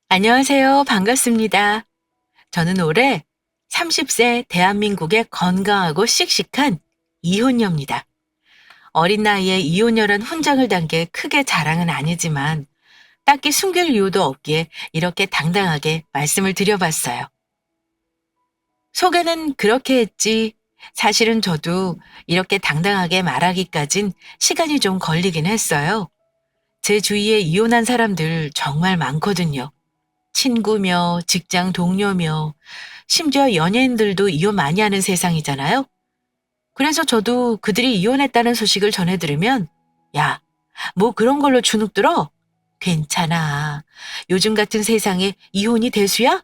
안녕하세요. 반갑습니다. 저는 올해 30세 대한민국의 건강하고 씩씩한 이혼녀입니다. 어린 나이에 이혼녀란 훈장을 단 게 크게 자랑은 아니지만 딱히 숨길 이유도 없기에 이렇게 당당하게 말씀을 드려봤어요. 소개는 그렇게 했지. 사실은 저도 이렇게 당당하게 말하기까진 시간이 좀 걸리긴 했어요. 제 주위에 이혼한 사람들 정말 많거든요. 친구며 직장 동료며 심지어 연예인들도 이혼 많이 하는 세상이잖아요. 그래서 저도 그들이 이혼했다는 소식을 전해 들으면 야, 뭐 그런 걸로 주눅 들어? 괜찮아. 요즘 같은 세상에 이혼이 대수야?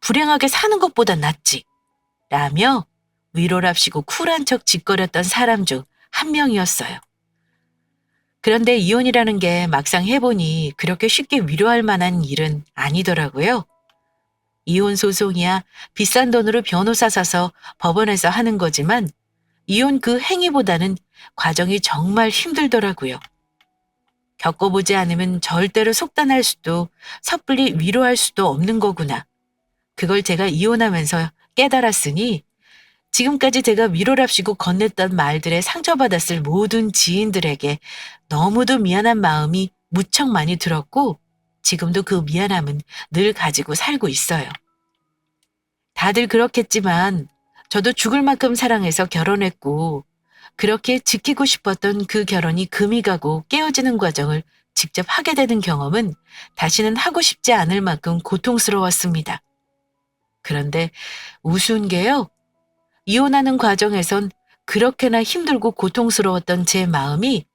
불행하게 사는 것보단 낫지. 라며 위로랍시고 쿨한 척 짓거렸던 사람 중 한 명이었어요. 그런데 이혼이라는 게 막상 해보니 그렇게 쉽게 위로할 만한 일은 아니더라고요. 이혼 소송이야 비싼 돈으로 변호사 사서 법원에서 하는 거지만 이혼 그 행위보다는 과정이 정말 힘들더라고요. 겪어보지 않으면 절대로 속단할 수도 섣불리 위로할 수도 없는 거구나. 그걸 제가 이혼하면서 깨달았으니 지금까지 제가 위로랍시고 건넸던 말들에 상처받았을 모든 지인들에게 너무도 미안한 마음이 무척 많이 들었고 지금도 그 미안함은 늘 가지고 살고 있어요. 다들 그렇겠지만 저도 죽을 만큼 사랑해서 결혼했고 그렇게 지키고 싶었던 그 결혼이 금이 가고 깨어지는 과정을 직접 하게 되는 경험은 다시는 하고 싶지 않을 만큼 고통스러웠습니다. 그런데 우스운 게요. 이혼하는 과정에선 그렇게나 힘들고 고통스러웠던 제 마음이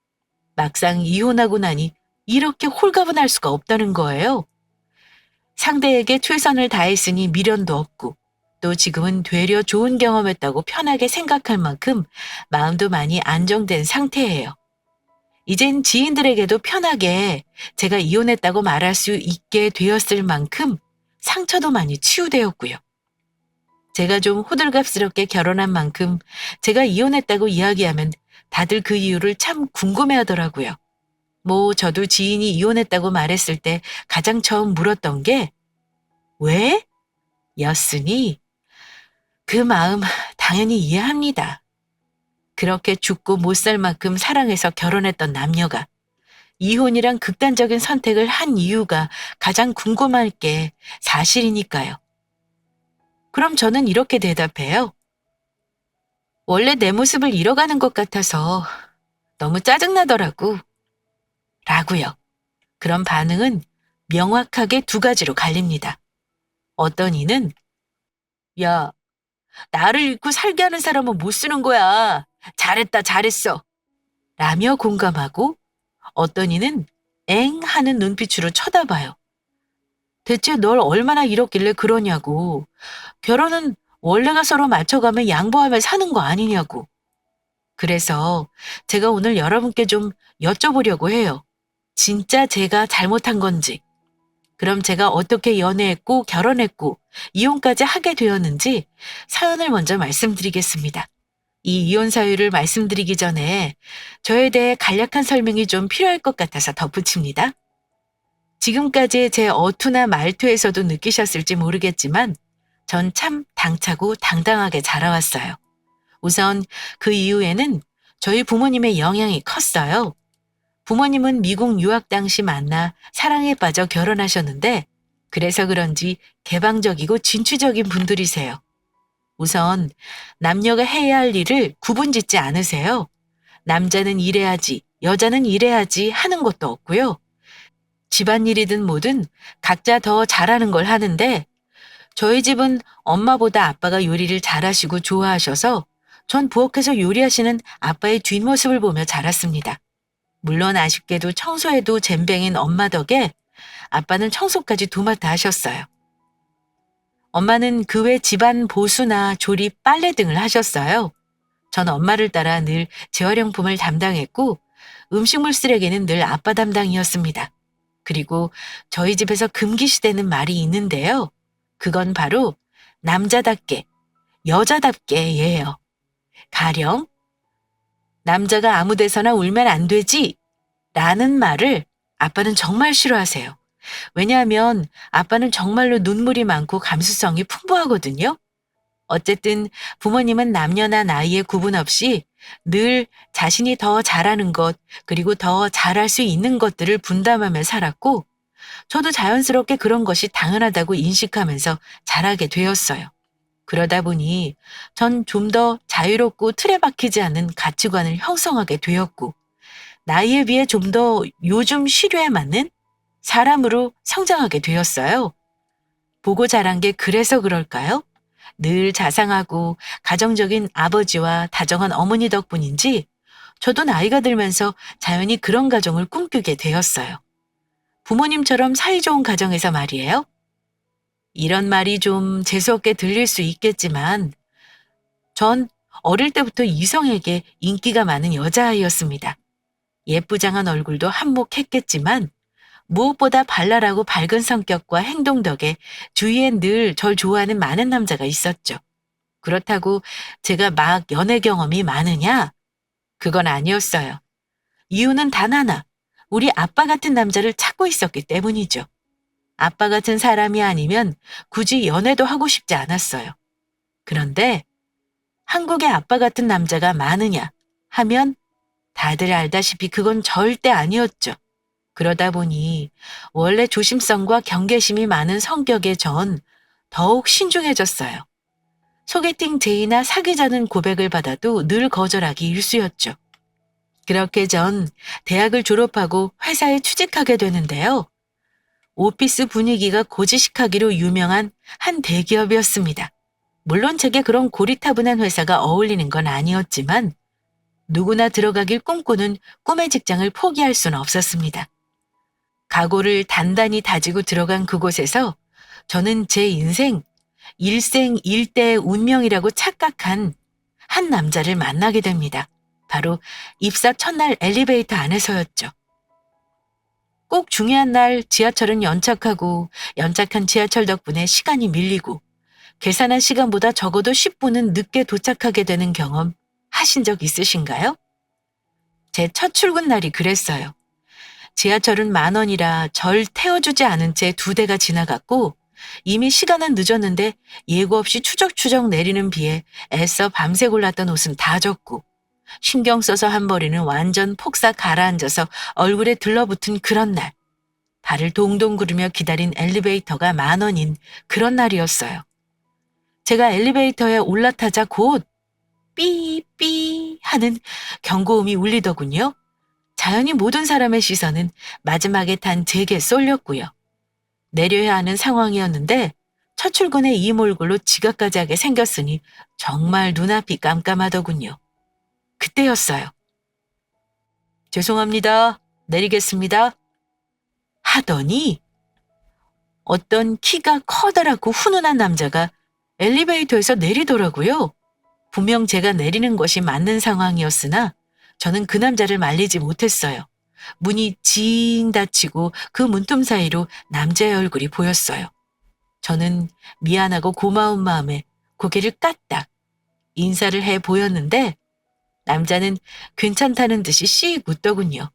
막상 이혼하고 나니 이렇게 홀가분할 수가 없다는 거예요. 상대에게 최선을 다했으니 미련도 없고 또 지금은 되려 좋은 경험했다고 편하게 생각할 만큼 마음도 많이 안정된 상태예요. 이젠 지인들에게도 편하게 제가 이혼했다고 말할 수 있게 되었을 만큼 상처도 많이 치유되었고요. 제가 좀 호들갑스럽게 결혼한 만큼 제가 이혼했다고 이야기하면 다들 그 이유를 참 궁금해 하더라고요. 뭐 저도 지인이 이혼했다고 말했을 때 가장 처음 물었던 게 왜? 였으니 그 마음 당연히 이해합니다. 그렇게 죽고 못 살 만큼 사랑해서 결혼했던 남녀가 이혼이란 극단적인 선택을 한 이유가 가장 궁금할 게 사실이니까요. 그럼 저는 이렇게 대답해요. 원래 내 모습을 잃어가는 것 같아서 너무 짜증나더라고. 라고요. 그런 반응은 명확하게 두 가지로 갈립니다. 어떤 이는 야, 나를 잃고 살게 하는 사람은 못 쓰는 거야. 잘했다, 잘했어. 라며 공감하고 어떤 이는 엥 하는 눈빛으로 쳐다봐요. 대체 널 얼마나 잃었길래 그러냐고. 결혼은 원래가 서로 맞춰가며 양보하며 사는 거 아니냐고. 그래서 제가 오늘 여러분께 좀 여쭤보려고 해요. 진짜 제가 잘못한 건지, 그럼 제가 어떻게 연애했고 결혼했고 이혼까지 하게 되었는지 사연을 먼저 말씀드리겠습니다. 이 이혼 사유를 말씀드리기 전에 저에 대해 간략한 설명이 좀 필요할 것 같아서 덧붙입니다. 지금까지의 제 어투나 말투에서도 느끼셨을지 모르겠지만 전 참 당차고 당당하게 자라왔어요. 우선 그 이후에는 저희 부모님의 영향이 컸어요. 부모님은 미국 유학 당시 만나 사랑에 빠져 결혼하셨는데 그래서 그런지 개방적이고 진취적인 분들이세요. 우선 남녀가 해야 할 일을 구분짓지 않으세요. 남자는 일해야지, 여자는 일해야지 하는 것도 없고요. 집안일이든 뭐든 각자 더 잘하는 걸 하는데 저희 집은 엄마보다 아빠가 요리를 잘하시고 좋아하셔서 전 부엌에서 요리하시는 아빠의 뒷모습을 보며 자랐습니다. 물론 아쉽게도 청소에도 젬병인 엄마 덕에 아빠는 청소까지 도맡아 하셨어요. 엄마는 그 외 집안 보수나 조리, 빨래 등을 하셨어요. 전 엄마를 따라 늘 재활용품을 담당했고 음식물 쓰레기는 늘 아빠 담당이었습니다. 그리고 저희 집에서 금기시되는 말이 있는데요. 그건 바로 남자답게, 여자답게예요. 가령 남자가 아무 데서나 울면 안 되지 라는 말을 아빠는 정말 싫어하세요. 왜냐하면 아빠는 정말로 눈물이 많고 감수성이 풍부하거든요. 어쨌든 부모님은 남녀나 나이에 구분 없이 늘 자신이 더 잘하는 것, 그리고 더 잘할 수 있는 것들을 분담하며 살았고, 저도 자연스럽게 그런 것이 당연하다고 인식하면서 자라게 되었어요. 그러다 보니 전 좀 더 자유롭고 틀에 박히지 않는 가치관을 형성하게 되었고, 나이에 비해 좀 더 요즘 시류에 맞는 사람으로 성장하게 되었어요. 보고 자란 게 그래서 그럴까요? 늘 자상하고 가정적인 아버지와 다정한 어머니 덕분인지 저도 나이가 들면서 자연히 그런 가정을 꿈꾸게 되었어요. 부모님처럼 사이좋은 가정에서 말이에요. 이런 말이 좀 재수없게 들릴 수 있겠지만 전 어릴 때부터 이성에게 인기가 많은 여자아이였습니다. 예쁘장한 얼굴도 한몫했겠지만 무엇보다 발랄하고 밝은 성격과 행동 덕에 주위엔 늘 절 좋아하는 많은 남자가 있었죠. 그렇다고 제가 막 연애 경험이 많으냐? 그건 아니었어요. 이유는 단 하나. 우리 아빠 같은 남자를 찾고 있었기 때문이죠. 아빠 같은 사람이 아니면 굳이 연애도 하고 싶지 않았어요. 그런데 한국에 아빠 같은 남자가 많으냐 하면 다들 알다시피 그건 절대 아니었죠. 그러다 보니 원래 조심성과 경계심이 많은 성격의 전 더욱 신중해졌어요. 소개팅 제의나 사귀자는 고백을 받아도 늘 거절하기 일쑤였죠. 그렇게 전 대학을 졸업하고 회사에 취직하게 되는데요. 오피스 분위기가 고지식하기로 유명한 한 대기업이었습니다. 물론 제게 그런 고리타분한 회사가 어울리는 건 아니었지만 누구나 들어가길 꿈꾸는 꿈의 직장을 포기할 수는 없었습니다. 각오를 단단히 다지고 들어간 그곳에서 저는 제 인생 일생일대의 운명이라고 착각한 한 남자를 만나게 됩니다. 바로 입사 첫날 엘리베이터 안에서였죠. 꼭 중요한 날 지하철은 연착하고 연착한 지하철 덕분에 시간이 밀리고 계산한 시간보다 적어도 10분은 늦게 도착하게 되는 경험 하신 적 있으신가요? 제 첫 출근 날이 그랬어요. 지하철은 10,000원이라 절 태워주지 않은 채 2대가 지나갔고 이미 시간은 늦었는데 예고 없이 추적추적 내리는 비에 애써 밤새 골랐던 옷은 다 젖고 신경 써서 한 머리는 완전 폭삭 가라앉아서 얼굴에 들러붙은 그런 날. 발을 동동 구르며 기다린 엘리베이터가 10,000원인 그런 날이었어요. 제가 엘리베이터에 올라타자 곧 삐삐 하는 경고음이 울리더군요. 자연히 모든 사람의 시선은 마지막에 탄 제게 쏠렸고요. 내려야 하는 상황이었는데 첫 출근에 이 몰골로 지각까지 하게 생겼으니 정말 눈앞이 깜깜하더군요. 그때였어요. 죄송합니다. 내리겠습니다. 하더니 어떤 키가 커다랗고 훈훈한 남자가 엘리베이터에서 내리더라고요. 분명 제가 내리는 것이 맞는 상황이었으나 저는 그 남자를 말리지 못했어요. 문이 징 닫히고 그 문틈 사이로 남자의 얼굴이 보였어요. 저는 미안하고 고마운 마음에 고개를 까딱 인사를 해 보였는데 남자는 괜찮다는 듯이 씩 웃더군요.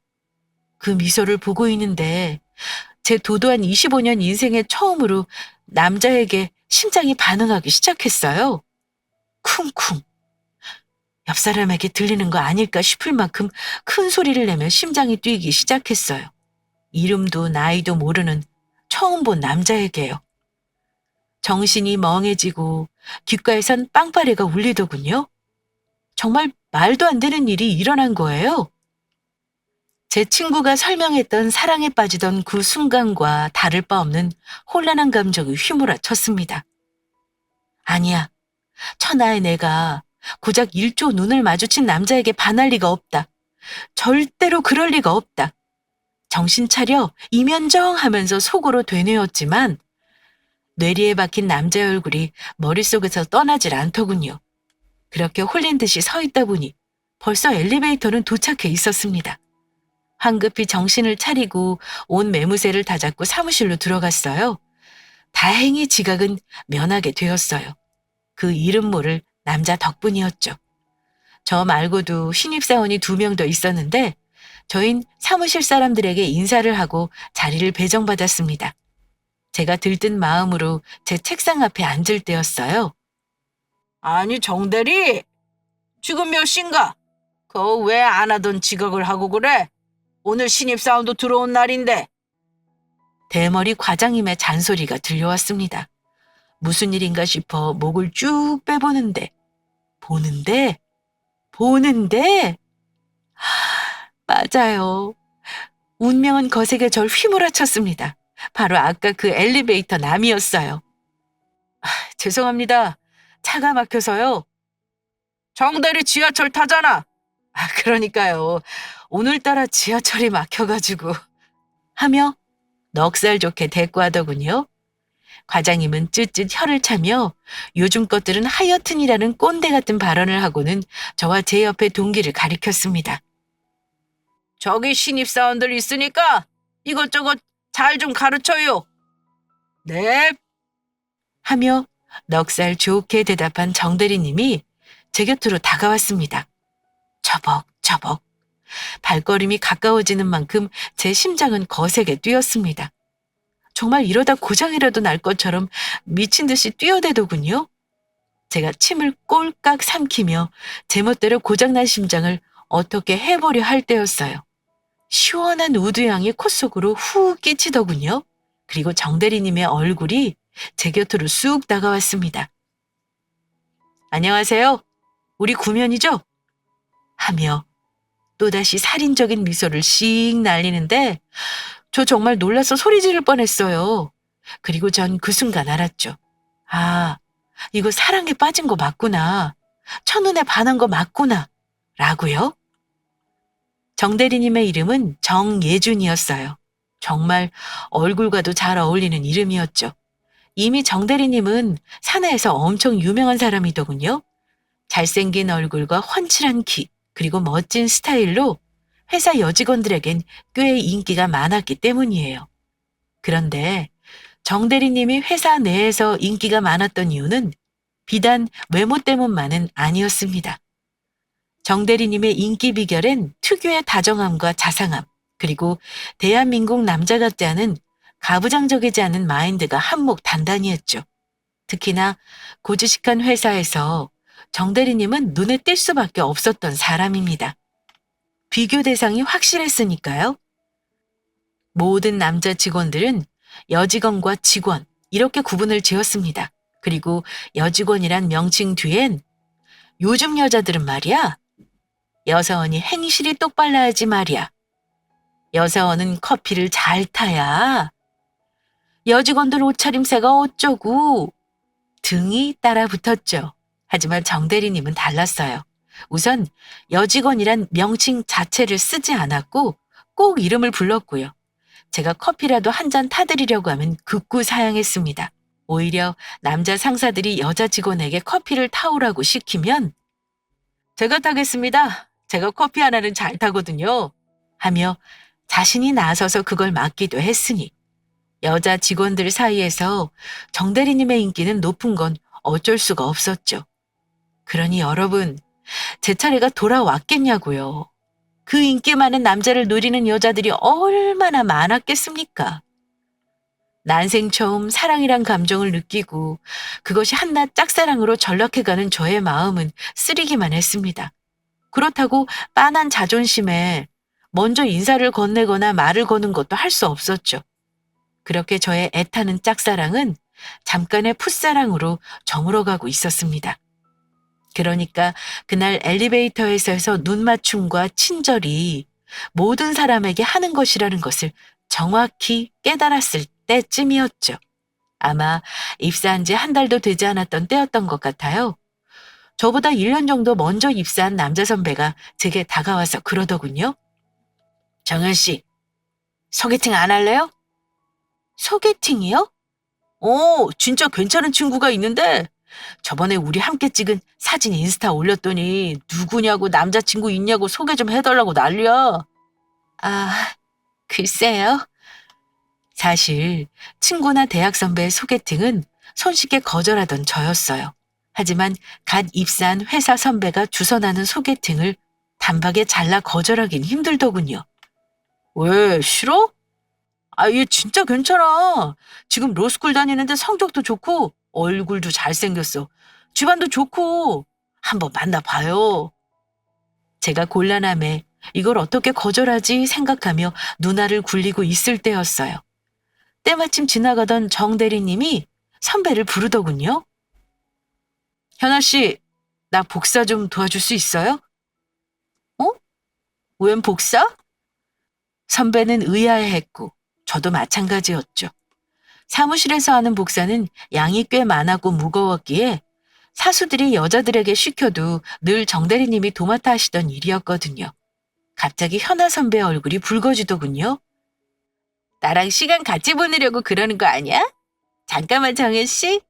그 미소를 보고 있는데 제 도도한 25년 인생의 처음으로 남자에게 심장이 반응하기 시작했어요. 쿵쿵. 옆 사람에게 들리는 거 아닐까 싶을 만큼 큰 소리를 내며 심장이 뛰기 시작했어요. 이름도 나이도 모르는 처음 본 남자에게요. 정신이 멍해지고 귓가에선 빵빠레가 울리더군요. 정말 말도 안 되는 일이 일어난 거예요. 제 친구가 설명했던 사랑에 빠지던 그 순간과 다를 바 없는 혼란한 감정이 휘몰아쳤습니다. 아니야, 천하의 내가 고작 1조 눈을 마주친 남자에게 반할 리가 없다. 절대로 그럴 리가 없다. 정신 차려 이면정 하면서 속으로 되뇌었지만 뇌리에 박힌 남자의 얼굴이 머릿속에서 떠나질 않더군요. 그렇게 홀린 듯이 서 있다 보니 벌써 엘리베이터는 도착해 있었습니다. 황급히 정신을 차리고 온 매무새를 다잡고 사무실로 들어갔어요. 다행히 지각은 면하게 되었어요. 그 이름 모를 남자 덕분이었죠. 저 말고도 신입사원이 2명 더 있었는데 저흰 사무실 사람들에게 인사를 하고 자리를 배정받았습니다. 제가 들뜬 마음으로 제 책상 앞에 앉을 때였어요. 아니, 정대리, 지금 몇 시인가? 그거 왜 안 하던 지각을 하고 그래? 오늘 신입사원도 들어온 날인데. 대머리 과장님의 잔소리가 들려왔습니다. 무슨 일인가 싶어 목을 쭉 빼보는데, 보는데, 맞아요. 운명은 거세게 절 휘몰아쳤습니다. 바로 아까 그 엘리베이터 남이었어요. 죄송합니다. 차가 막혀서요. 정대리 지하철 타잖아. 그러니까요. 오늘따라 지하철이 막혀가지고. 하며 넉살 좋게 대꾸하더군요. 과장님은 쯧쯧 혀를 차며 요즘 것들은 하여튼이라는 꼰대 같은 발언을 하고는 저와 제 옆에 동기를 가리켰습니다. 저기 신입사원들 있으니까 이것저것 잘 좀 가르쳐요. 네. 하며 넉살 좋게 대답한 정대리님이 제 곁으로 다가왔습니다. 처벅처벅. 발걸음이 가까워지는 만큼 제 심장은 거세게 뛰었습니다. 정말 이러다 고장이라도 날 것처럼 미친 듯이 뛰어대더군요. 제가 침을 꼴깍 삼키며 제멋대로 고장난 심장을 어떻게 해보려 할 때였어요. 시원한 우두향이 콧 속으로 훅 끼치더군요. 그리고 정대리님의 얼굴이 제 곁으로 쑥 다가왔습니다. 안녕하세요. 우리 구면이죠? 하며 또다시 살인적인 미소를 씩 날리는데 저 정말 놀라서 소리 지를 뻔했어요. 그리고 전 그 순간 알았죠. 아, 이거 사랑에 빠진 거 맞구나. 첫눈에 반한 거 맞구나. 라고요? 정대리님의 이름은 정예준이었어요. 정말 얼굴과도 잘 어울리는 이름이었죠. 이미 정대리님은 사내에서 엄청 유명한 사람이더군요. 잘생긴 얼굴과 훤칠한 키, 그리고 멋진 스타일로 회사 여직원들에겐 꽤 인기가 많았기 때문이에요. 그런데 정대리님이 회사 내에서 인기가 많았던 이유는 비단 외모 때문만은 아니었습니다. 정대리님의 인기 비결엔 특유의 다정함과 자상함, 그리고 대한민국 남자 같지 않은 가부장적이지 않은 마인드가 한몫 단단히 했죠. 특히나 고주식한 회사에서 정대리님은 눈에 띌 수밖에 없었던 사람입니다. 비교 대상이 확실했으니까요. 모든 남자 직원들은 여직원과 직원 이렇게 구분을 지었습니다. 그리고 여직원이란 명칭 뒤엔 요즘 여자들은 말이야. 여사원이 행실이 똑발라야지 말이야. 여사원은 커피를 잘 타야. 여직원들 옷차림새가 어쩌고 등이 따라 붙었죠. 하지만 정대리님은 달랐어요. 우선 여직원이란 명칭 자체를 쓰지 않았고 꼭 이름을 불렀고요. 제가 커피라도 한 잔 타드리려고 하면 극구 사양했습니다. 오히려 남자 상사들이 여자 직원에게 커피를 타오라고 시키면 제가 타겠습니다. 제가 커피 하나는 잘 타거든요. 하며 자신이 나서서 그걸 맡기도 했으니 여자 직원들 사이에서 정대리님의 인기는 높은 건 어쩔 수가 없었죠. 그러니 여러분, 제 차례가 돌아왔겠냐고요. 그 인기 많은 남자를 노리는 여자들이 얼마나 많았겠습니까? 난생 처음 사랑이란 감정을 느끼고 그것이 한낱 짝사랑으로 전락해가는 저의 마음은 쓰리기만 했습니다. 그렇다고 빤한 자존심에 먼저 인사를 건네거나 말을 거는 것도 할 수 없었죠. 그렇게 저의 애타는 짝사랑은 잠깐의 풋사랑으로 저물어가고 있었습니다. 그러니까 그날 엘리베이터에서 눈맞춤과 친절이 모든 사람에게 하는 것이라는 것을 정확히 깨달았을 때쯤이었죠. 아마 입사한 지 한 달도 되지 않았던 때였던 것 같아요. 저보다 1년 정도 먼저 입사한 남자 선배가 제게 다가와서 그러더군요. 정현 씨, 소개팅 안 할래요? 소개팅이요? 진짜 괜찮은 친구가 있는데 저번에 우리 함께 찍은 사진 인스타 올렸더니 누구냐고 남자친구 있냐고 소개 좀 해달라고 난리야. 글쎄요. 사실 친구나 대학 선배의 소개팅은 손쉽게 거절하던 저였어요. 하지만 갓 입사한 회사 선배가 주선하는 소개팅을 단박에 잘라 거절하긴 힘들더군요. 왜, 싫어? 아, 얘 진짜 괜찮아. 지금 로스쿨 다니는데 성적도 좋고, 얼굴도 잘생겼어. 집안도 좋고, 한번 만나봐요. 제가 곤란함에 이걸 어떻게 거절하지 생각하며 누나를 굴리고 있을 때였어요. 때마침 지나가던 정 대리님이 선배를 부르더군요. 현아 씨, 나 복사 좀 도와줄 수 있어요? 어? 웬 복사? 선배는 의아해했고, 저도 마찬가지였죠. 사무실에서 하는 복사는 양이 꽤 많았고 무거웠기에 사수들이 여자들에게 시켜도 늘 정 대리님이 도맡아 하시던 일이었거든요. 갑자기 현아 선배 얼굴이 붉어지더군요. 나랑 시간 같이 보내려고 그러는 거 아니야? 잠깐만 정현 씨,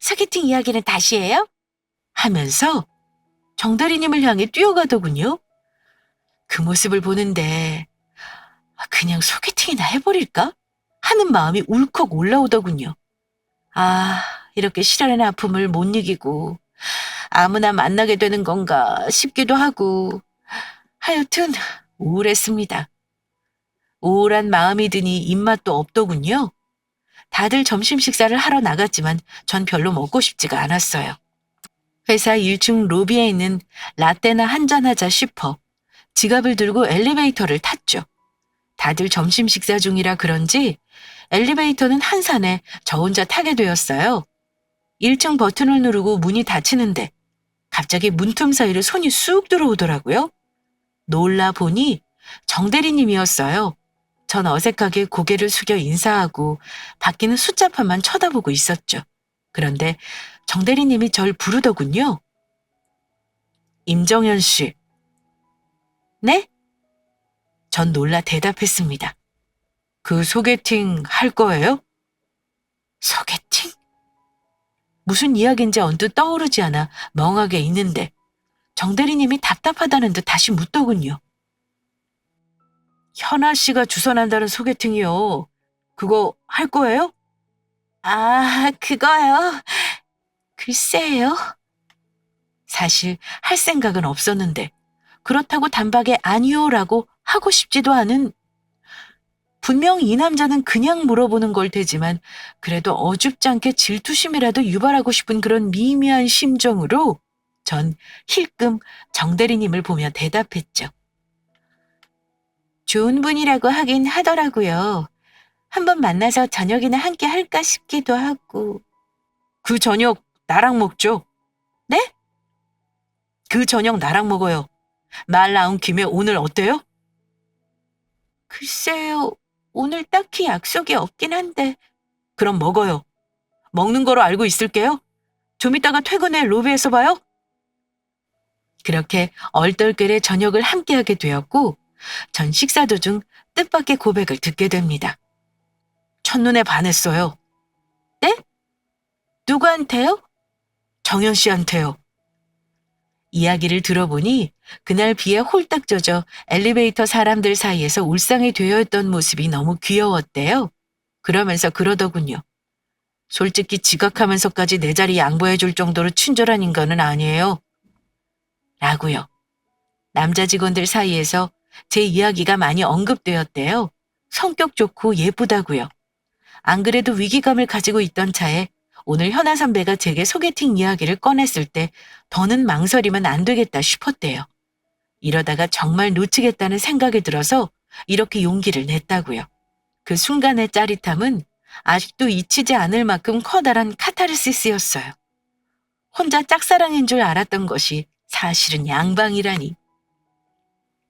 소개팅 이야기는 다시 해요? 하면서 정 대리님을 향해 뛰어가더군요. 그 모습을 보는데 그냥 소개팅이나 해버릴까? 하는 마음이 울컥 올라오더군요. 아, 이렇게 시련의 아픔을 못 이기고 아무나 만나게 되는 건가 싶기도 하고 하여튼 우울했습니다. 우울한 마음이 드니 입맛도 없더군요. 다들 점심 식사를 하러 나갔지만 전 별로 먹고 싶지가 않았어요. 회사 1층 로비에 있는 라떼나 한잔하자 싶어 지갑을 들고 엘리베이터를 탔죠. 다들 점심 식사 중이라 그런지 엘리베이터는 한산에 저 혼자 타게 되었어요. 1층 버튼을 누르고 문이 닫히는데 갑자기 문틈 사이로 손이 쑥 들어오더라고요. 놀라 보니 정 대리님이었어요. 전 어색하게 고개를 숙여 인사하고 바뀌는 숫자판만 쳐다보고 있었죠. 그런데 정 대리님이 절 부르더군요. 임정현 씨. 네? 전 놀라 대답했습니다. 그 소개팅 할 거예요? 소개팅? 무슨 이야기인지 언뜻 떠오르지 않아 멍하게 있는데 정 대리님이 답답하다는 듯 다시 묻더군요. 현아 씨가 주선한다는 소개팅이요. 그거 할 거예요? 아, 그거요? 글쎄요. 사실 할 생각은 없었는데 그렇다고 단박에 아니요라고 하고 싶지도 않은 분명 이 남자는 그냥 물어보는 걸 테지만 그래도 어줍지 않게 질투심이라도 유발하고 싶은 그런 미미한 심정으로 전 힐끔 정 대리님을 보며 대답했죠. 좋은 분이라고 하긴 하더라고요. 한번 만나서 저녁이나 함께 할까 싶기도 하고. 그 저녁 나랑 먹죠. 네? 그 저녁 나랑 먹어요. 말 나온 김에 오늘 어때요? 글쎄요. 오늘 딱히 약속이 없긴 한데. 그럼 먹어요. 먹는 거로 알고 있을게요. 좀 이따가 퇴근해 로비에서 봐요. 그렇게 얼떨결에 저녁을 함께하게 되었고 전 식사 도중 뜻밖의 고백을 듣게 됩니다. 첫눈에 반했어요. 네? 누구한테요? 정현 씨한테요. 이야기를 들어보니 그날 비에 홀딱 젖어 엘리베이터 사람들 사이에서 울상이 되어 있던 모습이 너무 귀여웠대요. 그러면서 그러더군요. 솔직히 지각하면서까지 내 자리 양보해 줄 정도로 친절한 인간은 아니에요. 라고요. 남자 직원들 사이에서 제 이야기가 많이 언급되었대요. 성격 좋고 예쁘다고요. 안 그래도 위기감을 가지고 있던 차에 오늘 현아 선배가 제게 소개팅 이야기를 꺼냈을 때 더는 망설이면 안 되겠다 싶었대요. 이러다가 정말 놓치겠다는 생각이 들어서 이렇게 용기를 냈다고요. 그 순간의 짜릿함은 아직도 잊히지 않을 만큼 커다란 카타르시스였어요. 혼자 짝사랑인 줄 알았던 것이 사실은 양방이라니.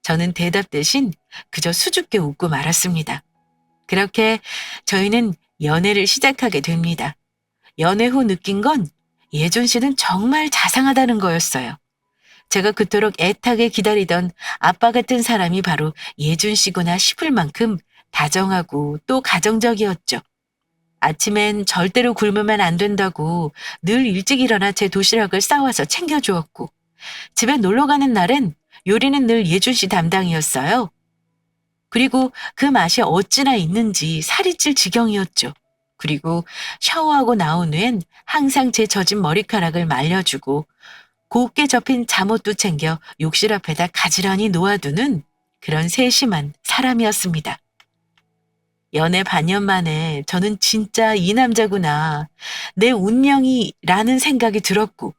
저는 대답 대신 그저 수줍게 웃고 말았습니다. 그렇게 저희는 연애를 시작하게 됩니다. 연애 후 느낀 건 예준 씨는 정말 자상하다는 거였어요. 제가 그토록 애타게 기다리던 아빠 같은 사람이 바로 예준 씨구나 싶을 만큼 다정하고 또 가정적이었죠. 아침엔 절대로 굶으면 안 된다고 늘 일찍 일어나 제 도시락을 싸와서 챙겨주었고 집에 놀러 가는 날엔 요리는 늘 예준 씨 담당이었어요. 그리고 그 맛이 어찌나 있는지 살이 찔 지경이었죠. 그리고 샤워하고 나온 후엔 항상 제 젖은 머리카락을 말려주고 곱게 접힌 잠옷도 챙겨 욕실 앞에다 가지런히 놓아두는 그런 세심한 사람이었습니다. 연애 반년 만에 저는 진짜 이 남자구나, 내 운명이라는 생각이 들었고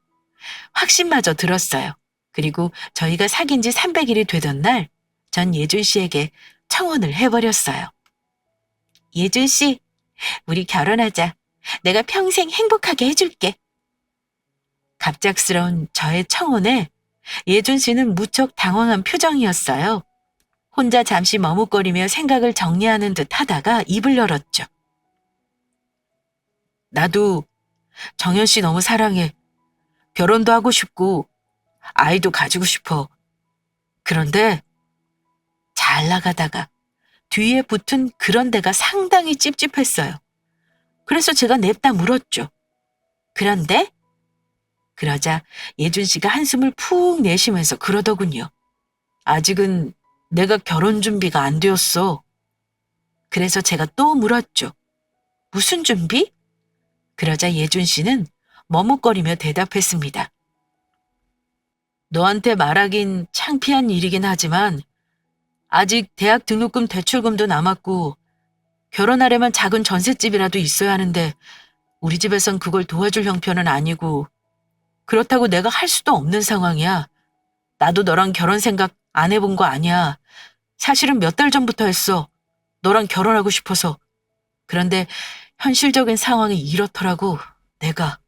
확신마저 들었어요. 그리고 저희가 사귄 지 300일이 되던 날, 전 예준 씨에게 청혼을 해버렸어요. 예준 씨, 우리 결혼하자. 내가 평생 행복하게 해줄게. 갑작스러운 저의 청혼에 예준 씨는 무척 당황한 표정이었어요. 혼자 잠시 머뭇거리며 생각을 정리하는 듯 하다가 입을 열었죠. 나도 정현 씨 너무 사랑해. 결혼도 하고 싶고 아이도 가지고 싶어. 그런데 잘 나가다가 뒤에 붙은 그런 데가 상당히 찝찝했어요. 그래서 제가 냅다 물었죠. 그런데? 그러자 예준 씨가 한숨을 푹 내쉬면서 그러더군요. 아직은 내가 결혼 준비가 안 되었어. 그래서 제가 또 물었죠. 무슨 준비? 그러자 예준 씨는 머뭇거리며 대답했습니다. 너한테 말하긴 창피한 일이긴 하지만 아직 대학 등록금 대출금도 남았고 결혼하려면 작은 전셋집이라도 있어야 하는데 우리 집에선 그걸 도와줄 형편은 아니고 그렇다고 내가 할 수도 없는 상황이야. 나도 너랑 결혼 생각 안 해본 거 아니야. 사실은 몇 달 전부터 했어. 너랑 결혼하고 싶어서. 그런데 현실적인 상황이 이렇더라고. 내가.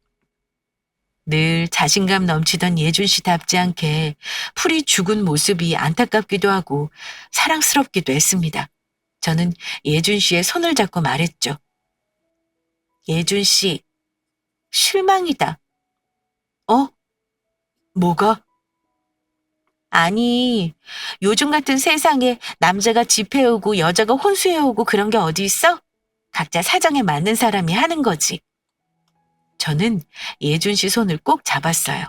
늘 자신감 넘치던 예준 씨답지 않게 풀이 죽은 모습이 안타깝기도 하고 사랑스럽기도 했습니다. 저는 예준 씨의 손을 잡고 말했죠. 예준 씨, 실망이다. 어? 뭐가? 아니, 요즘 같은 세상에 남자가 집해오고 여자가 혼수해오고 그런 게 어디 있어? 각자 사정에 맞는 사람이 하는 거지. 저는 예준 씨 손을 꼭 잡았어요.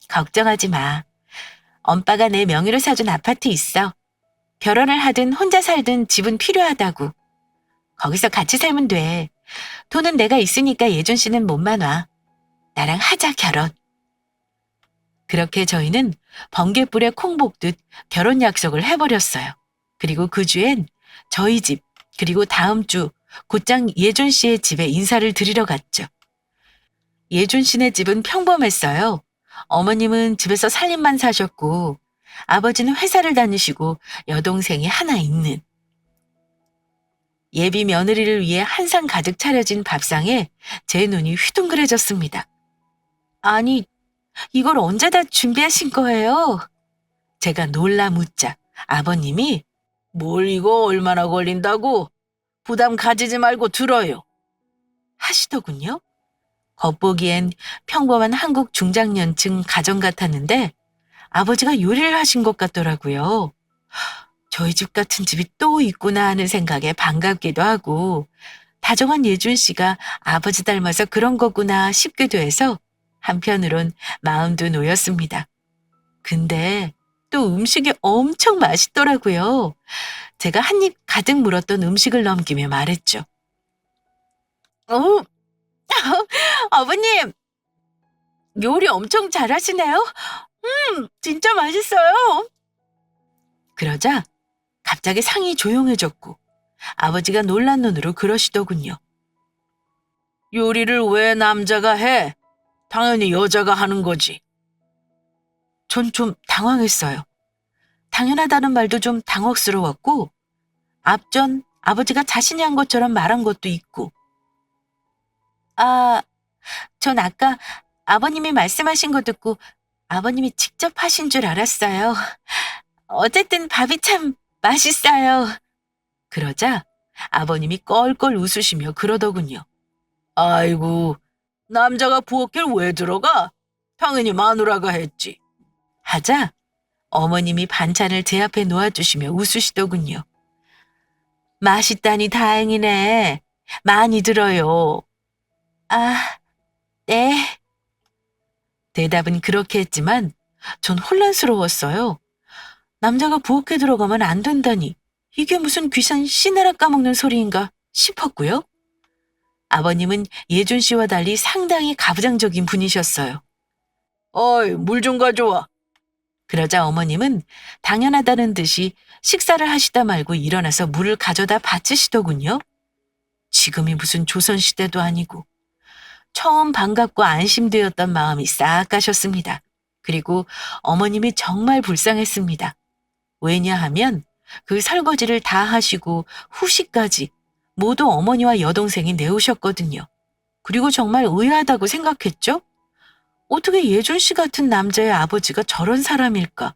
걱정하지 마. 엄빠가 내 명의로 사준 아파트 있어. 결혼을 하든 혼자 살든 집은 필요하다고. 거기서 같이 살면 돼. 돈은 내가 있으니까 예준 씨는 몸만 와. 나랑 하자, 결혼. 그렇게 저희는 번갯불에 콩 볶듯 결혼 약속을 해버렸어요. 그리고 그 주엔 저희 집, 그리고 다음 주 곧장 예준 씨의 집에 인사를 드리러 갔죠. 예준 씨네 집은 평범했어요. 어머님은 집에서 살림만 사셨고 아버지는 회사를 다니시고 여동생이 하나 있는. 예비 며느리를 위해 한상 가득 차려진 밥상에 제 눈이 휘둥그레졌습니다. 아니, 이걸 언제 다 준비하신 거예요? 제가 놀라 묻자 아버님이 뭘 이거 얼마나 걸린다고? 부담 가지지 말고 들어요. 하시더군요. 겉보기엔 평범한 한국 중장년층 가정 같았는데 아버지가 요리를 하신 것 같더라고요. 저희 집 같은 집이 또 있구나 하는 생각에 반갑기도 하고 다정한 예준 씨가 아버지 닮아서 그런 거구나 싶기도 해서 한편으론 마음도 놓였습니다. 근데 또 음식이 엄청 맛있더라고요. 제가 한 입 가득 물었던 음식을 넘기며 말했죠. 어, 아버님, 요리 엄청 잘하시네요. 진짜 맛있어요. 그러자 갑자기 상이 조용해졌고 아버지가 놀란 눈으로 그러시더군요. 요리를 왜 남자가 해? 당연히 여자가 하는 거지. 전 좀 당황했어요. 당연하다는 말도 좀 당혹스러웠고 앞전 아버지가 자신이 한 것처럼 말한 것도 있고. 아, 전 아까 아버님이 말씀하신 거 듣고 아버님이 직접 하신 줄 알았어요. 어쨌든 밥이 참 맛있어요. 그러자 아버님이 껄껄 웃으시며 그러더군요. 아이고, 남자가 부엌에 왜 들어가? 당연히 마누라가 했지. 하자 어머님이 반찬을 제 앞에 놓아주시며 웃으시더군요. 맛있다니 다행이네. 많이 들어요. 아, 네. 대답은 그렇게 했지만 전 혼란스러웠어요. 남자가 부엌에 들어가면 안 된다니 이게 무슨 귀신 씨나라 까먹는 소리인가 싶었고요. 아버님은 예준 씨와 달리 상당히 가부장적인 분이셨어요. 어이, 물 좀 가져와. 그러자 어머님은 당연하다는 듯이 식사를 하시다 말고 일어나서 물을 가져다 바치시더군요. 지금이 무슨 조선시대도 아니고 처음 반갑고 안심되었던 마음이 싹 가셨습니다. 그리고 어머님이 정말 불쌍했습니다. 왜냐하면 그 설거지를 다 하시고 후식까지 모두 어머니와 여동생이 내오셨거든요. 그리고 정말 의아하다고 생각했죠? 어떻게 예준 씨 같은 남자의 아버지가 저런 사람일까?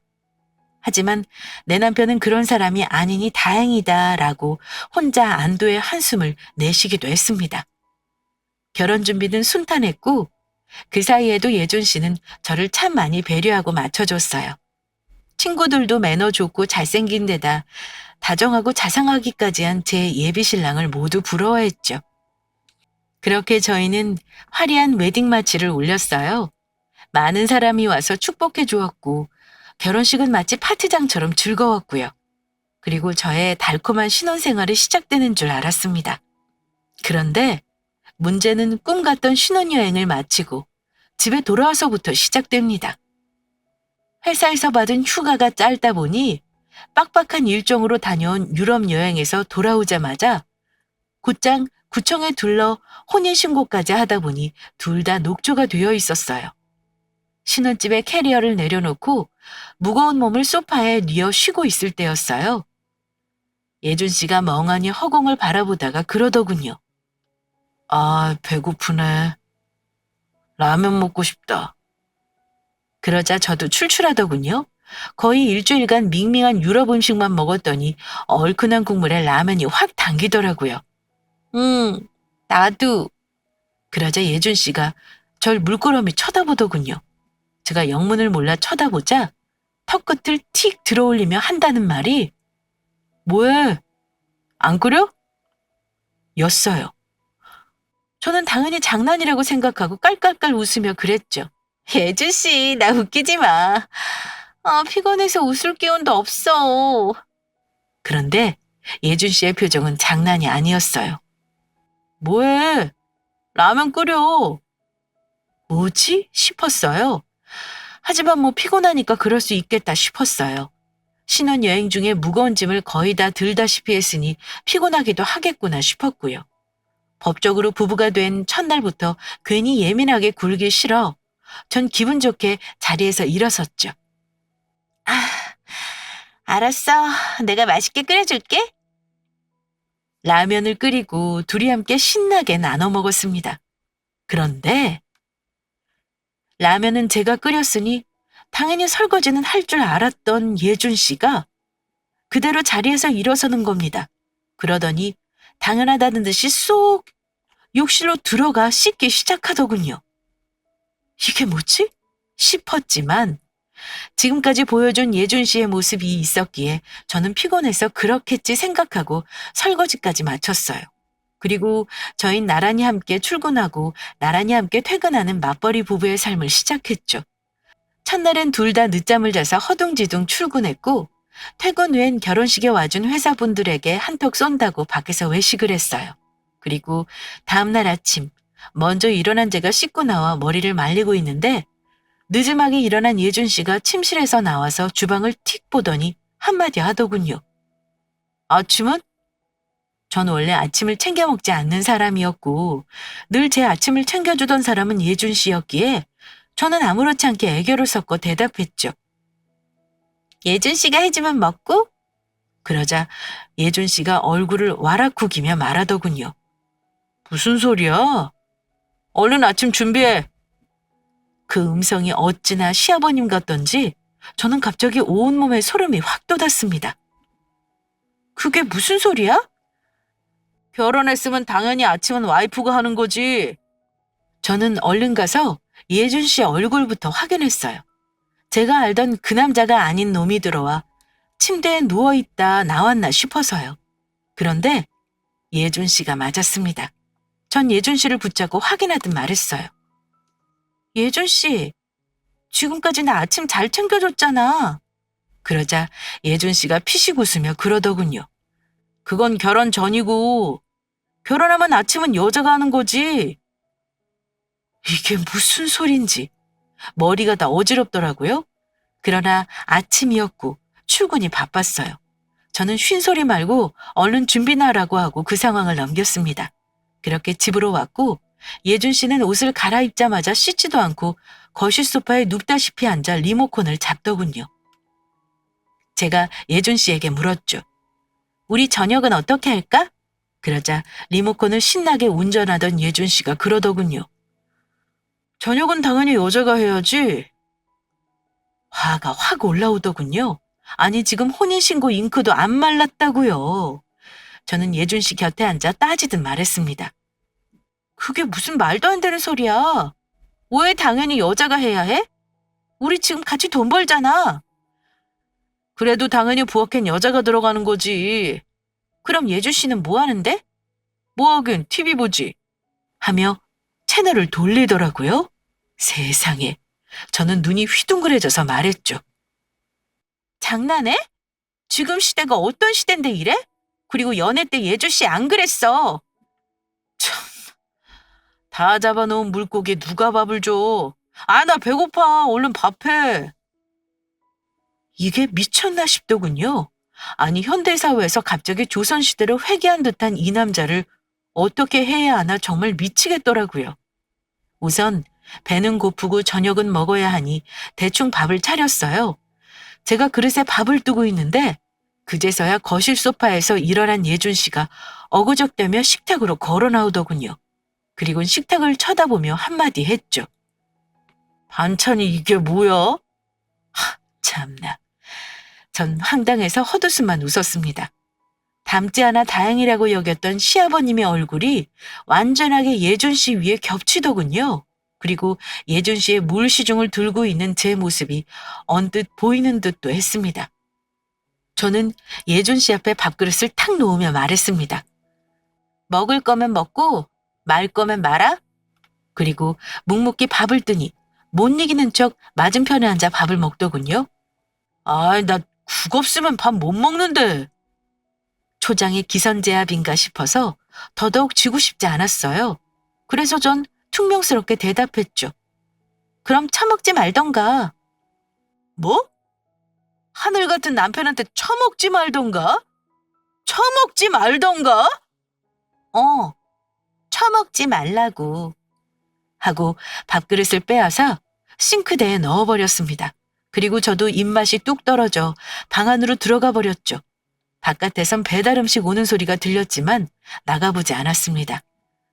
하지만 내 남편은 그런 사람이 아니니 다행이다라고 혼자 안도의 한숨을 내쉬기도 했습니다. 결혼 준비는 순탄했고 그 사이에도 예준 씨는 저를 참 많이 배려하고 맞춰줬어요. 친구들도 매너 좋고 잘생긴 데다 다정하고 자상하기까지 한 제 예비 신랑을 모두 부러워했죠. 그렇게 저희는 화려한 웨딩 마치를 올렸어요. 많은 사람이 와서 축복해 주었고 결혼식은 마치 파티장처럼 즐거웠고요. 그리고 저의 달콤한 신혼생활이 시작되는 줄 알았습니다. 그런데 문제는 꿈 같던 신혼여행을 마치고 집에 돌아와서부터 시작됩니다. 회사에서 받은 휴가가 짧다 보니 빡빡한 일정으로 다녀온 유럽 여행에서 돌아오자마자 곧장 구청에 들러 혼인신고까지 하다 보니 둘 다 녹초가 되어 있었어요. 신혼집에 캐리어를 내려놓고 무거운 몸을 소파에 뉘어 쉬고 있을 때였어요. 예준 씨가 멍하니 허공을 바라보다가 그러더군요. 아, 배고프네. 라면 먹고 싶다. 그러자 저도 출출하더군요. 거의 일주일간 밍밍한 유럽 음식만 먹었더니 얼큰한 국물에 라면이 확 당기더라고요. 나도. 그러자 예준 씨가 절 물끄러미 쳐다보더군요. 제가 영문을 몰라 쳐다보자 턱끝을 틱 들어올리며 한다는 말이 뭐해? 안 끓여? 였어요. 저는 당연히 장난이라고 생각하고 깔깔깔 웃으며 그랬죠. 예준 씨, 나 웃기지 마. 아, 피곤해서 웃을 기운도 없어. 그런데 예준 씨의 표정은 장난이 아니었어요. 뭐해? 라면 끓여. 뭐지? 싶었어요. 하지만 뭐 피곤하니까 그럴 수 있겠다 싶었어요. 신혼여행 중에 무거운 짐을 거의 다 들다시피 했으니 피곤하기도 하겠구나 싶었고요. 법적으로 부부가 된 첫날부터 괜히 예민하게 굴기 싫어 전 기분 좋게 자리에서 일어섰죠. 아, 알았어. 내가 맛있게 끓여줄게. 라면을 끓이고 둘이 함께 신나게 나눠 먹었습니다. 그런데 라면은 제가 끓였으니 당연히 설거지는 할 줄 알았던 예준 씨가 그대로 자리에서 일어서는 겁니다. 그러더니 당연하다는 듯이 쏙 욕실로 들어가 씻기 시작하더군요. 이게 뭐지? 싶었지만 지금까지 보여준 예준 씨의 모습이 있었기에 저는 피곤해서 그렇겠지 생각하고 설거지까지 마쳤어요. 그리고 저희는 나란히 함께 출근하고 나란히 함께 퇴근하는 맞벌이 부부의 삶을 시작했죠. 첫날엔 둘 다 늦잠을 자서 허둥지둥 출근했고 퇴근 후엔 결혼식에 와준 회사분들에게 한턱 쏜다고 밖에서 외식을 했어요. 그리고 다음날 아침 먼저 일어난 제가 씻고 나와 머리를 말리고 있는데 늦음하게 일어난 예준 씨가 침실에서 나와서 주방을 틱 보더니 한마디 하더군요. 아침은? 전 원래 아침을 챙겨 먹지 않는 사람이었고 늘 제 아침을 챙겨주던 사람은 예준 씨였기에 저는 아무렇지 않게 애교를 섞어 대답했죠. 예준 씨가 해주면 먹고? 그러자 예준 씨가 얼굴을 와락구기며 말하더군요. 무슨 소리야? 얼른 아침 준비해. 그 음성이 어찌나 시아버님 같던지 저는 갑자기 온몸에 소름이 확 돋았습니다. 그게 무슨 소리야? 결혼했으면 당연히 아침은 와이프가 하는 거지. 저는 얼른 가서 예준 씨 얼굴부터 확인했어요. 제가 알던 그 남자가 아닌 놈이 들어와 침대에 누워있다 나왔나 싶어서요. 그런데 예준 씨가 맞았습니다. 전 예준 씨를 붙잡고 확인하듯 말했어요. 예준 씨, 지금까지 나 아침 잘 챙겨줬잖아. 그러자 예준 씨가 피식 웃으며 그러더군요. 그건 결혼 전이고 결혼하면 아침은 여자가 하는 거지. 이게 무슨 소린지 머리가 다 어지럽더라고요. 그러나 아침이었고 출근이 바빴어요. 저는 쉰소리 말고 얼른 준비나 하라고 하고 그 상황을 넘겼습니다. 그렇게 집으로 왔고 예준 씨는 옷을 갈아입자마자 씻지도 않고 거실 소파에 눕다시피 앉아 리모컨을 잡더군요. 제가 예준 씨에게 물었죠. 우리 저녁은 어떻게 할까? 그러자 리모컨을 신나게 운전하던 예준 씨가 그러더군요. 저녁은 당연히 여자가 해야지. 화가 확 올라오더군요. 아니 지금 혼인신고 잉크도 안 말랐다고요. 저는 예준 씨 곁에 앉아 따지듯 말했습니다. 그게 무슨 말도 안 되는 소리야. 왜 당연히 여자가 해야 해? 우리 지금 같이 돈 벌잖아. 그래도 당연히 부엌엔 여자가 들어가는 거지. 그럼 예준 씨는 뭐 하는데? 뭐 하긴 TV 보지. 하며 채널을 돌리더라고요. 세상에. 저는 눈이 휘둥그레져서 말했죠. 장난해? 지금 시대가 어떤 시대인데 이래? 그리고 연애 때 예주 씨 안 그랬어. 참, 다 잡아놓은 물고기에 누가 밥을 줘. 아, 나 배고파. 얼른 밥해. 이게 미쳤나 싶더군요. 아니, 현대사회에서 갑자기 조선시대를 회귀한 듯한 이 남자를 어떻게 해야 하나 정말 미치겠더라고요. 우선 배는 고프고 저녁은 먹어야 하니 대충 밥을 차렸어요. 제가 그릇에 밥을 뜨고 있는데 그제서야 거실 소파에서 일어난 예준 씨가 어그적대며 식탁으로 걸어 나오더군요. 그리곤 식탁을 쳐다보며 한마디 했죠. 반찬이 이게 뭐야? 참나. 전 황당해서 헛웃음만 웃었습니다. 닮지 않아 다행이라고 여겼던 시아버님의 얼굴이 완전하게 예준 씨 위에 겹치더군요. 그리고 예준 씨의 물시중을 들고 있는 제 모습이 언뜻 보이는 듯도 했습니다. 저는 예준 씨 앞에 밥그릇을 탁 놓으며 말했습니다. 먹을 거면 먹고 말 거면 말아? 그리고 묵묵히 밥을 뜨니 못 이기는 척 맞은편에 앉아 밥을 먹더군요. 아이, 나 국 없으면 밥 못 먹는데. 초장의 기선제압인가 싶어서 더더욱 쥐고 싶지 않았어요. 그래서 전 퉁명스럽게 대답했죠. 그럼 처먹지 말던가. 뭐? 하늘 같은 남편한테 처먹지 말던가? 처먹지 말던가? 처먹지 말라고. 하고 밥그릇을 빼앗아 싱크대에 넣어버렸습니다. 그리고 저도 입맛이 뚝 떨어져 방 안으로 들어가 버렸죠. 바깥에선 배달 음식 오는 소리가 들렸지만 나가보지 않았습니다.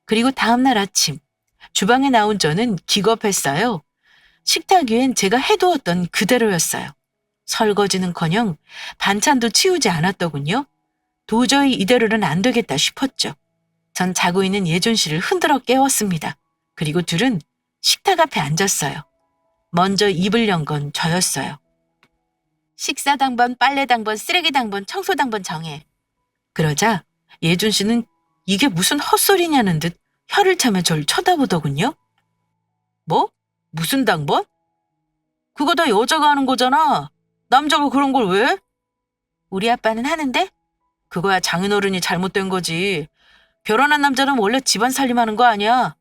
그리고 다음날 아침 주방에 나온 저는 기겁했어요. 식탁 위엔 제가 해두었던 그대로였어요. 설거지는커녕 반찬도 치우지 않았더군요. 도저히 이대로는 안 되겠다 싶었죠. 전 자고 있는 예준 씨를 흔들어 깨웠습니다. 그리고 둘은 식탁 앞에 앉았어요. 먼저 입을 연 건 저였어요. 식사 당번, 빨래 당번, 쓰레기 당번, 청소 당번 정해. 그러자 예준 씨는 이게 무슨 헛소리냐는 듯 혀를 차며 절 쳐다보더군요. 뭐? 무슨 당번? 그거 다 여자가 하는 거잖아. 남자가 그런 걸 왜? 우리 아빠는 하는데? 그거야 장인어른이 잘못된 거지. 결혼한 남자는 원래 집안 살림하는 거 아니야.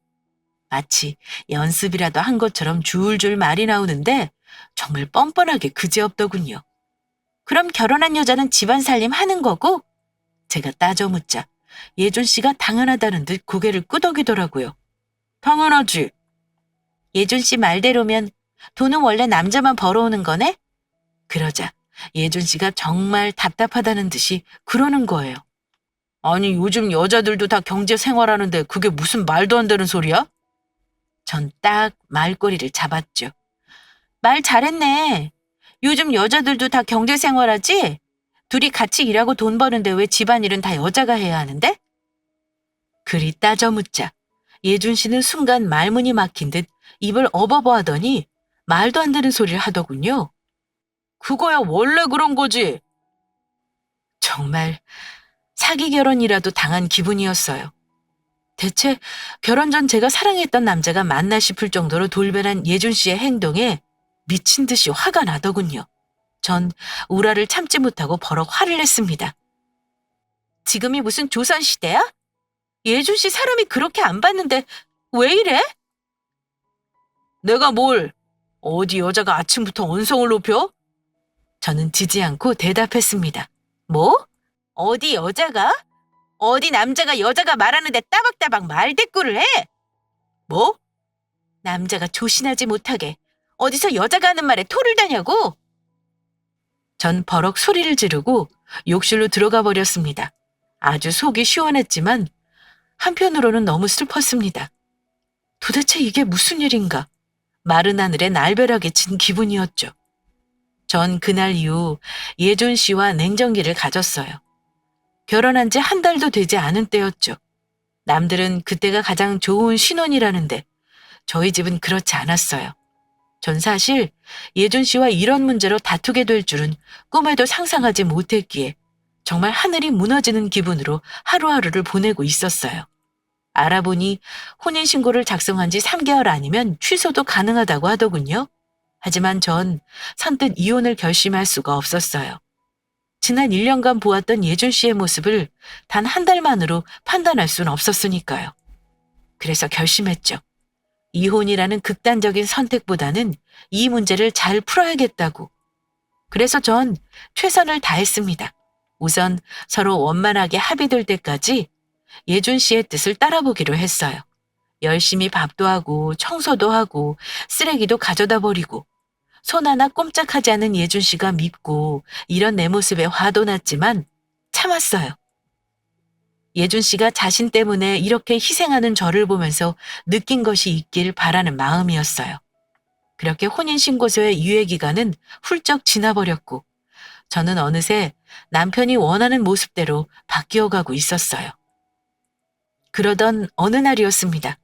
마치 연습이라도 한 것처럼 줄줄 말이 나오는데 정말 뻔뻔하게 그지없더군요. 그럼 결혼한 여자는 집안 살림 하는 거고? 제가 따져 묻자 예준 씨가 당연하다는 듯 고개를 끄덕이더라고요. 당연하지. 예준 씨 말대로면 돈은 원래 남자만 벌어오는 거네? 그러자 예준 씨가 정말 답답하다는 듯이 그러는 거예요. 아니 요즘 여자들도 다 경제 생활하는데 그게 무슨 말도 안 되는 소리야? 전 딱 말꼬리를 잡았죠. 말 잘했네. 요즘 여자들도 다 경제 생활하지? 둘이 같이 일하고 돈 버는데 왜 집안일은 다 여자가 해야 하는데? 그리 따져 묻자 예준 씨는 순간 말문이 막힌 듯 입을 어버버하더니 말도 안 되는 소리를 하더군요. 그거야 원래 그런 거지. 정말 사기 결혼이라도 당한 기분이었어요. 대체 결혼 전 제가 사랑했던 남자가 맞나 싶을 정도로 돌변한 예준 씨의 행동에 미친 듯이 화가 나더군요. 전 우라를 참지 못하고 버럭 화를 냈습니다. 지금이 무슨 조선시대야? 예준 씨 사람이 그렇게 안 봤는데 왜 이래? 내가 뭘? 어디 여자가 아침부터 언성을 높여? 저는 지지 않고 대답했습니다. 뭐? 어디 여자가? 어디 남자가 여자가 말하는데 따박따박 말대꾸를 해? 뭐? 남자가 조신하지 못하게 어디서 여자가 하는 말에 토를 다냐고? 전 버럭 소리를 지르고 욕실로 들어가 버렸습니다. 아주 속이 시원했지만 한편으로는 너무 슬펐습니다. 도대체 이게 무슨 일인가? 마른 하늘에 날벼락에 친 기분이었죠. 전 그날 이후 예준 씨와 냉정기를 가졌어요. 결혼한 지 한 달도 되지 않은 때였죠. 남들은 그때가 가장 좋은 신혼이라는데 저희 집은 그렇지 않았어요. 전 사실 예준 씨와 이런 문제로 다투게 될 줄은 꿈에도 상상하지 못했기에 정말 하늘이 무너지는 기분으로 하루하루를 보내고 있었어요. 알아보니 혼인신고를 작성한 지 3개월 아니면 취소도 가능하다고 하더군요. 하지만 전 선뜻 이혼을 결심할 수가 없었어요. 지난 1년간 보았던 예준 씨의 모습을 단 한 달 만으로 판단할 수는 없었으니까요. 그래서 결심했죠. 이혼이라는 극단적인 선택보다는 이 문제를 잘 풀어야겠다고. 그래서 전 최선을 다했습니다. 우선 서로 원만하게 합의될 때까지 예준 씨의 뜻을 따라보기로 했어요. 열심히 밥도 하고 청소도 하고 쓰레기도 가져다 버리고 손 하나 꼼짝하지 않은 예준 씨가 밉고 이런 내 모습에 화도 났지만 참았어요. 예준 씨가 자신 때문에 이렇게 희생하는 저를 보면서 느낀 것이 있길 바라는 마음이었어요. 그렇게 혼인신고서의 유예기간은 훌쩍 지나버렸고 저는 어느새 남편이 원하는 모습대로 바뀌어가고 있었어요. 그러던 어느 날이었습니다.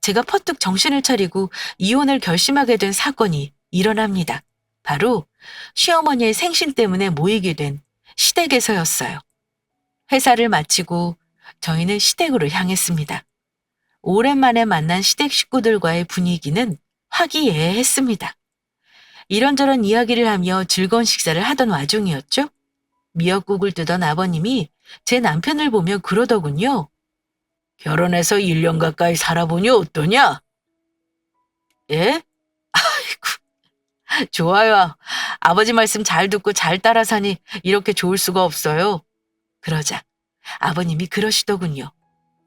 제가 퍼뜩 정신을 차리고 이혼을 결심하게 된 사건이 일어납니다. 바로 시어머니의 생신 때문에 모이게 된 시댁에서였어요. 회사를 마치고 저희는 시댁으로 향했습니다. 오랜만에 만난 시댁 식구들과의 분위기는 화기애애했습니다. 이런저런 이야기를 하며 즐거운 식사를 하던 와중이었죠. 미역국을 뜨던 아버님이 제 남편을 보며 그러더군요. 결혼해서 1년 가까이 살아보니 어떠냐? 예? 아이고, 좋아요. 아버지 말씀 잘 듣고 잘 따라 사니 이렇게 좋을 수가 없어요. 그러자 아버님이 그러시더군요.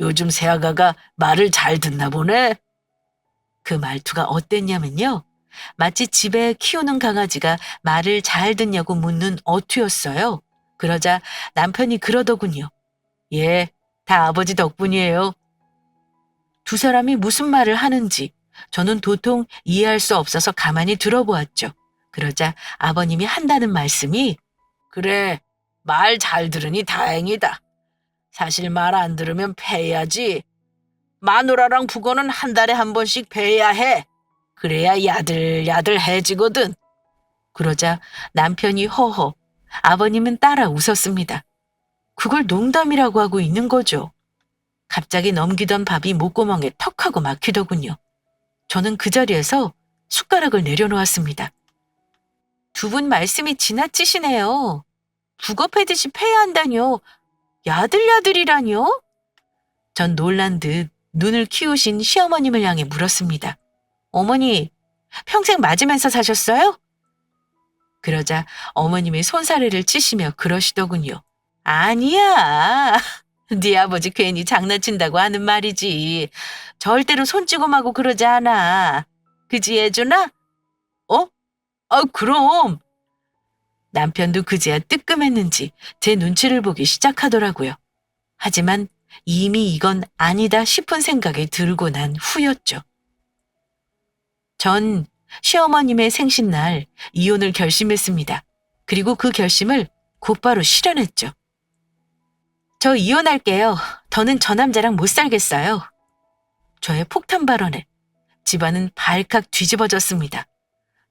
요즘 새아가가 말을 잘 듣나 보네. 그 말투가 어땠냐면요. 마치 집에 키우는 강아지가 말을 잘 듣냐고 묻는 어투였어요. 그러자 남편이 그러더군요. 예, 다 아버지 덕분이에요. 두 사람이 무슨 말을 하는지 저는 도통 이해할 수 없어서 가만히 들어보았죠. 그러자 아버님이 한다는 말씀이 그래, 말 잘 들으니 다행이다. 사실 말 안 들으면 패야지. 마누라랑 부거는 한 달에 한 번씩 패야 해. 그래야 야들야들해지거든. 그러자 남편이 허허, 아버님은 따라 웃었습니다. 그걸 농담이라고 하고 있는 거죠. 갑자기 넘기던 밥이 목구멍에 턱 하고 막히더군요. 저는 그 자리에서 숟가락을 내려놓았습니다. 두 분 말씀이 지나치시네요. 북어 패듯이 패야 한다뇨. 야들야들이라뇨? 전 놀란 듯 눈을 키우신 시어머님을 향해 물었습니다. 어머니, 평생 맞으면서 사셨어요? 그러자 어머님이 손사래를 치시며 그러시더군요. 아니야. 네 아버지 괜히 장난친다고 하는 말이지. 절대로 손찌검하고 그러지 않아. 그지 예준아? 어? 그럼. 남편도 그제야 뜨끔했는지 제 눈치를 보기 시작하더라고요. 하지만 이미 이건 아니다 싶은 생각이 들고 난 후였죠. 전 시어머님의 생신날 이혼을 결심했습니다. 그리고 그 결심을 곧바로 실현했죠. 저 이혼할게요. 더는 저 남자랑 못 살겠어요. 저의 폭탄 발언에 집안은 발칵 뒤집어졌습니다.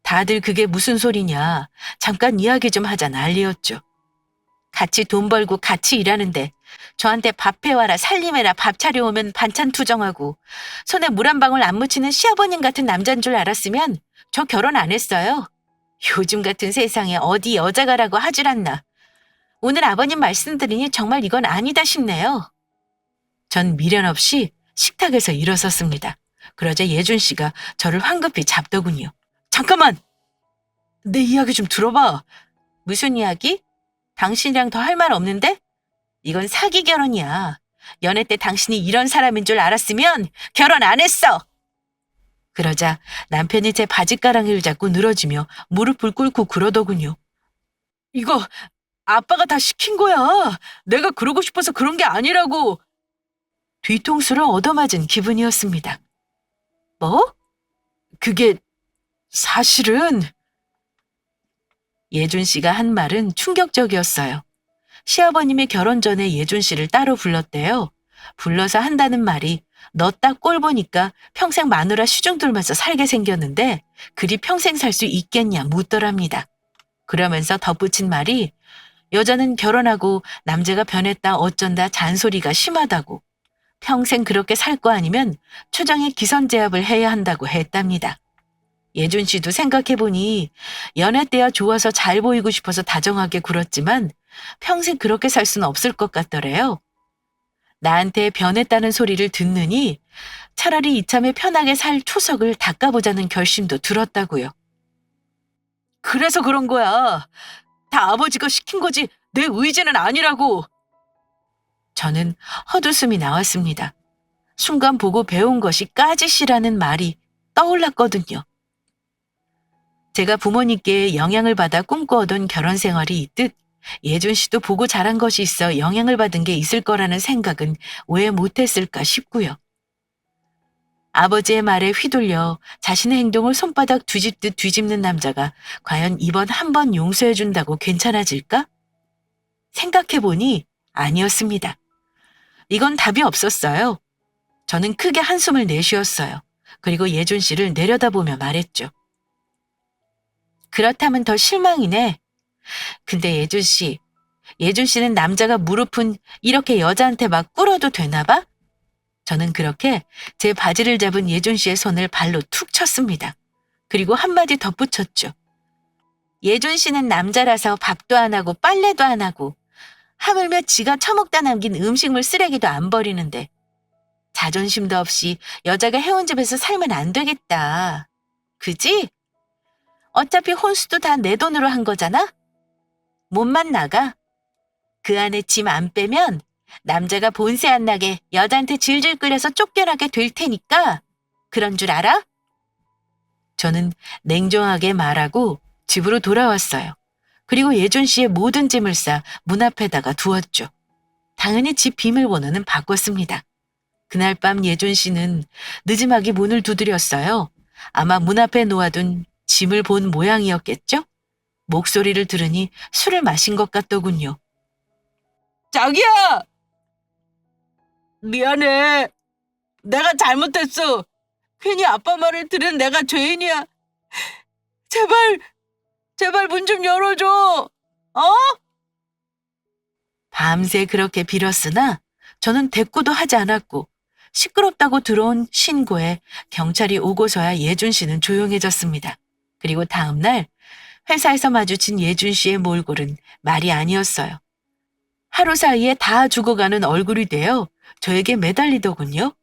다들 그게 무슨 소리냐. 잠깐 이야기 좀 하자 난리였죠. 같이 돈 벌고 같이 일하는데 저한테 밥 해와라 살림해라 밥 차려오면 반찬 투정하고 손에 물 한 방울 안 묻히는 시아버님 같은 남자인 줄 알았으면 저 결혼 안 했어요. 요즘 같은 세상에 어디 여자가라고 하질 않나. 오늘 아버님 말씀 들으니 정말 이건 아니다 싶네요. 전 미련 없이 식탁에서 일어섰습니다. 그러자 예준 씨가 저를 황급히 잡더군요. 잠깐만! 내 이야기 좀 들어봐. 무슨 이야기? 당신이랑 더 할 말 없는데? 이건 사기 결혼이야. 연애 때 당신이 이런 사람인 줄 알았으면 결혼 안 했어! 그러자 남편이 제 바짓가랑이를 잡고 늘어지며 무릎을 꿇고 그러더군요. 이거 아빠가 다 시킨 거야. 내가 그러고 싶어서 그런 게 아니라고. 뒤통수를 얻어맞은 기분이었습니다. 뭐? 그게 사실은 예준 씨가 한 말은 충격적이었어요. 시아버님이 결혼 전에 예준 씨를 따로 불렀대요. 불러서 한다는 말이 너 딱 꼴 보니까 평생 마누라 시중 들면서 살게 생겼는데 그리 평생 살 수 있겠냐 묻더랍니다. 그러면서 덧붙인 말이 여자는 결혼하고 남자가 변했다 어쩐다 잔소리가 심하다고 평생 그렇게 살 거 아니면 초정에 기선제압을 해야 한다고 했답니다. 예준 씨도 생각해보니 연애 때야 좋아서 잘 보이고 싶어서 다정하게 굴었지만 평생 그렇게 살 수는 없을 것 같더래요. 나한테 변했다는 소리를 듣느니 차라리 이참에 편하게 살 초석을 닦아보자는 결심도 들었다고요. 그래서 그런 거야. 다 아버지가 시킨 거지 내 의지는 아니라고. 저는 헛웃음이 나왔습니다. 순간 보고 배운 것이 까짓이라는 말이 떠올랐거든요. 제가 부모님께 영향을 받아 꿈꿔오던 결혼 생활이 있듯 예준 씨도 보고 자란 것이 있어 영향을 받은 게 있을 거라는 생각은 왜 못했을까 싶고요. 아버지의 말에 휘둘려 자신의 행동을 손바닥 뒤집듯 뒤집는 남자가 과연 이번 한 번 용서해준다고 괜찮아질까? 생각해보니 아니었습니다. 이건 답이 없었어요. 저는 크게 한숨을 내쉬었어요. 그리고 예준 씨를 내려다보며 말했죠. 그렇다면 더 실망이네. 근데 예준 씨는 남자가 무릎은 이렇게 여자한테 막 꿇어도 되나 봐? 저는 그렇게 제 바지를 잡은 예준 씨의 손을 발로 툭 쳤습니다. 그리고 한마디 덧붙였죠. 예준 씨는 남자라서 밥도 안 하고 빨래도 안 하고 하물며 지가 처먹다 남긴 음식물 쓰레기도 안 버리는데 자존심도 없이 여자가 해온 집에서 살면 안 되겠다. 그지? 어차피 혼수도 다 내 돈으로 한 거잖아? 몸만 나가. 그 안에 짐 안 빼면 남자가 본세 안 나게 여자한테 질질 끌려서 쫓겨나게 될 테니까 그런 줄 알아? 저는 냉정하게 말하고 집으로 돌아왔어요. 그리고 예준 씨의 모든 짐을 싸 문 앞에다가 두었죠. 당연히 집 비밀번호는 바꿨습니다. 그날 밤 예준 씨는 느지막이 문을 두드렸어요. 아마 문 앞에 놓아둔 짐을 본 모양이었겠죠? 목소리를 들으니 술을 마신 것 같더군요. 자기야! 미안해. 내가 잘못했어. 괜히 아빠 말을 들은 내가 죄인이야. 제발 문 좀 열어줘. 어? 밤새 그렇게 빌었으나 저는 대꾸도 하지 않았고 시끄럽다고 들어온 신고에 경찰이 오고서야 예준 씨는 조용해졌습니다. 그리고 다음 날 회사에서 마주친 예준 씨의 몰골은 말이 아니었어요. 하루 사이에 다 죽어가는 얼굴이 되어 저에게 매달리더군요.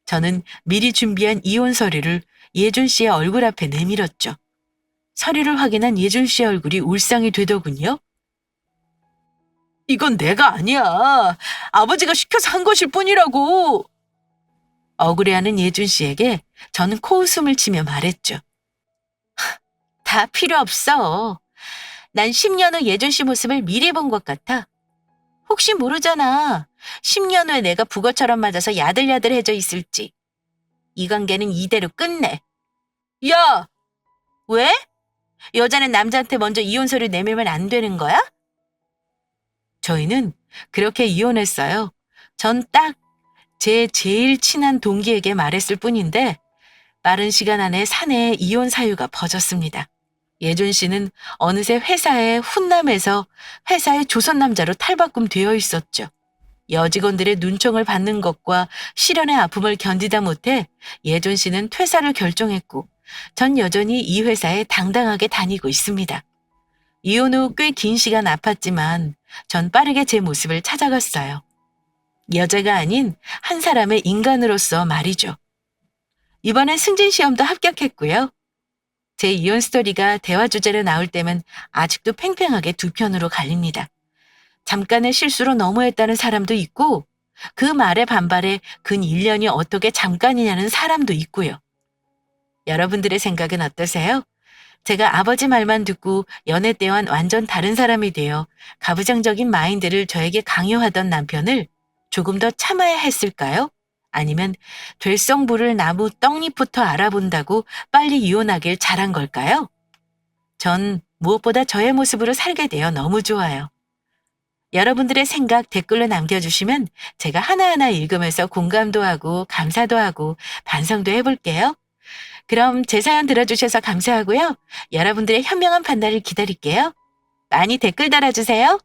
저는 미리 준비한 이혼 서류를 예준 씨의 얼굴 앞에 내밀었죠. 서류를 확인한 예준 씨의 얼굴이 울상이 되더군요. 이건 내가 아니야. 아버지가 시켜서 한 것일 뿐이라고. 억울해하는 예준 씨에게 저는 코웃음을 치며 말했죠. 다 필요 없어. 난 10년 후 예준 씨 모습을 미리 본 것 같아. 혹시 모르잖아. 10년 후에 내가 북어처럼 맞아서 야들야들해져 있을지. 이 관계는 이대로 끝내. 야! 왜? 여자는 남자한테 먼저 이혼 서류 내밀면 안 되는 거야? 저희는 그렇게 이혼했어요. 전 딱 제 제일 친한 동기에게 말했을 뿐인데 빠른 시간 안에 사내에 이혼 사유가 퍼졌습니다. 예준 씨는 어느새 회사의 훈남에서 회사의 조선 남자로 탈바꿈 되어 있었죠. 여직원들의 눈총을 받는 것과 시련의 아픔을 견디다 못해 예준 씨는 퇴사를 결정했고 전 여전히 이 회사에 당당하게 다니고 있습니다. 이혼 후 꽤 긴 시간 아팠지만 전 빠르게 제 모습을 찾아갔어요. 여자가 아닌 한 사람의 인간으로서 말이죠. 이번엔 승진 시험도 합격했고요. 제 이혼 스토리가 대화 주제로 나올 때면 아직도 팽팽하게 두 편으로 갈립니다. 잠깐의 실수로 너무했다는 사람도 있고 그 말에 반발해 근 1년이 어떻게 잠깐이냐는 사람도 있고요. 여러분들의 생각은 어떠세요? 제가 아버지 말만 듣고 연애 때와는 완전 다른 사람이 되어 가부장적인 마인드를 저에게 강요하던 남편을 조금 더 참아야 했을까요? 아니면 될성부를 나무 떡잎부터 알아본다고 빨리 이혼하길 잘한 걸까요? 전 무엇보다 저의 모습으로 살게 되어 너무 좋아요. 여러분들의 생각 댓글로 남겨주시면 제가 하나하나 읽으면서 공감도 하고 감사도 하고 반성도 해볼게요. 그럼 제 사연 들어주셔서 감사하고요. 여러분들의 현명한 판단을 기다릴게요. 많이 댓글 달아주세요.